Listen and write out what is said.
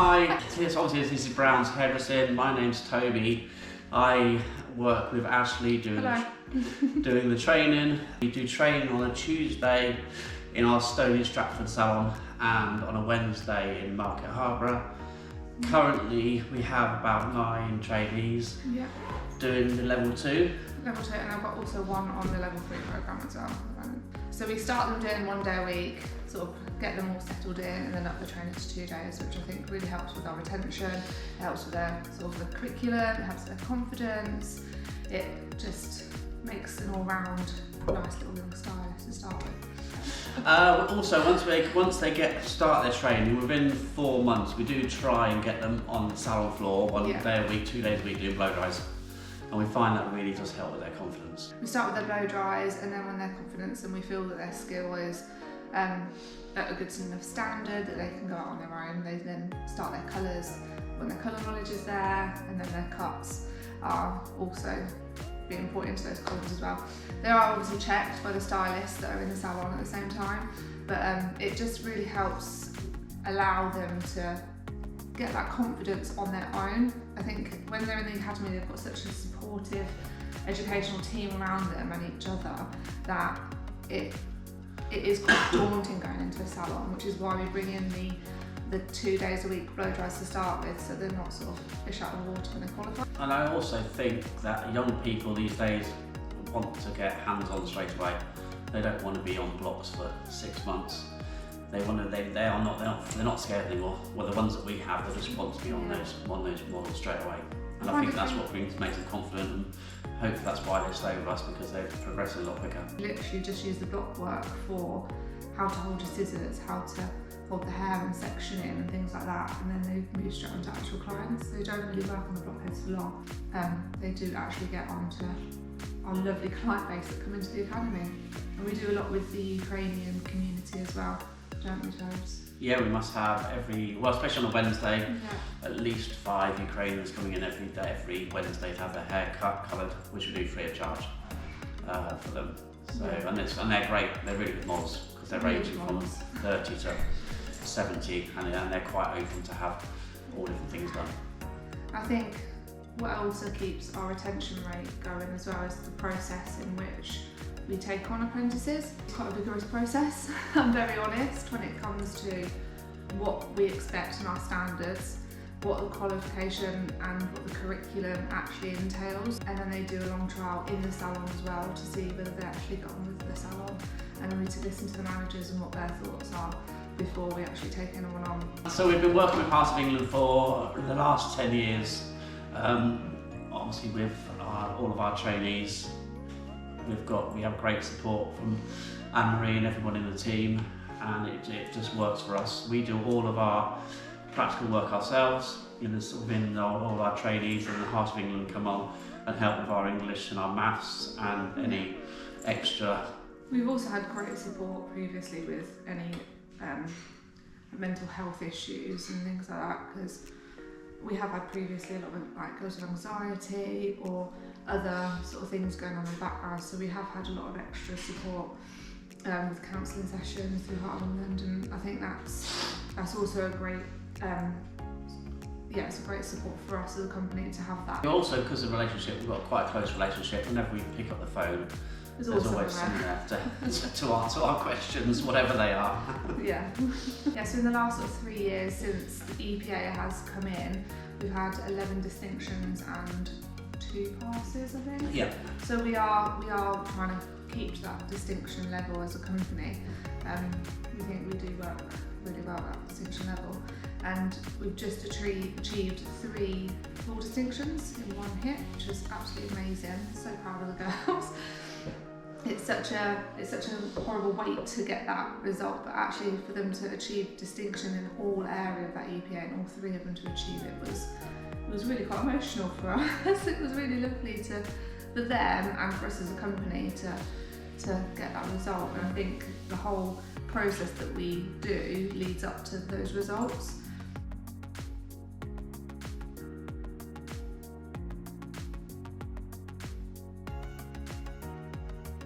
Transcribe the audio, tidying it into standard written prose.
Hi, yes, obviously this is Browns Hairdressing. My name's Toby. I work with Ashley doing the training. We do training on a Tuesday in our Stony Stratford salon and on a Wednesday in Market Harbour. Currently we have about 9 trainees doing the level 2. Level 2, and I've got also one on the level 3 programme as well. So we start them doing 1 day a week, sort of get them all settled in, and then up the training to 2 days, which I think really helps with our retention. It helps with their sort of the curriculum, it helps with their confidence. It just makes an all-round nice little young stylist to start with. Also, once they start their training, within 4 months, we do try and get them on the salon floor 1 day a week, 2 days a week doing blow dries. And we find that really does help with their confidence. We start with their blow dries, and then when their confidence and we feel that their skill is at a good enough standard that they can go out on their own, they then start their colours when their colour knowledge is there, and then their cuts are also being put into those colours as well. They are obviously checked by the stylists that are in the salon at the same time, but it just really helps allow them to get that confidence on their own. I think when they're in the academy, they've got such a supportive educational team around them and each other that it is quite daunting going into a salon, which is why we bring in the 2 days a week blow dries to start with, so they're not sort of fish out of the water when they qualify. And I also think that young people these days want to get hands-on straight away. They don't want to be on blocks for 6 months. They're not scared anymore. Well, the ones that we have, they just want to be on those models straight away. And I think that's what makes them confident, and hopefully that's why they stay with us, because they're progressing a lot quicker. Literally just use the block work for how to hold your scissors, how to hold the hair and section in and things like that, and then they move straight onto actual clients. They don't really work on the blockheads for long. They do actually get onto our lovely client base that come into the academy. And we do a lot with the Ukrainian community as well, don't we, Tobes? Yeah, we must have especially on a Wednesday, at least 5 Ukrainians coming in every Wednesday to have their hair cut, coloured, which we do free of charge for them. So, and they're great, they're really good models, because they're ranging from 30 to 70, and they're quite open to have all different things done. I think what also keeps our retention rate going as well is the process in which we take on apprentices. It's quite a vigorous process, I'm very honest, when it comes to what we expect in our standards, what the qualification and what the curriculum actually entails. And then they do a long trial in the salon as well to see whether they actually got on with the salon, and we need to listen to the managers and what their thoughts are before we actually take anyone on. So we've been working with Parts of England for the last 10 years, obviously with all of our trainees. We have great support from Anne-Marie and everyone in the team, and it just works for us. We do all of our practical work ourselves, all of our trainees, and the Heart of England come on and help with our English and our maths and any extra. We've also had great support previously with any mental health issues and things like that, because we have had previously a lot of girls with anxiety or other sort of things going on in the background, so we have had a lot of extra support with counselling sessions through Heart of England, and I think that's also a great it's a great support for us as a company to have that. Also, because of the relationship, we've got quite a close relationship. Whenever we pick up the phone, there's always someone there to answer our questions, whatever they are. So in the last sort of 3 years since the EPA has come in, we've had 11 distinctions and 2 passes, I think. Yeah. So we are trying to keep that distinction level as a company. We think we do work really well at that distinction level, and we've just achieved 3 full distinctions in 1 hit, which is absolutely amazing. So proud of the girls. It's such a horrible wait to get that result, but actually for them to achieve distinction in all area of that EPA, and all 3 of them to achieve it was really quite emotional for us. It was really lovely for them and for us as a company to get that result, and I think the whole process that we do leads up to those results.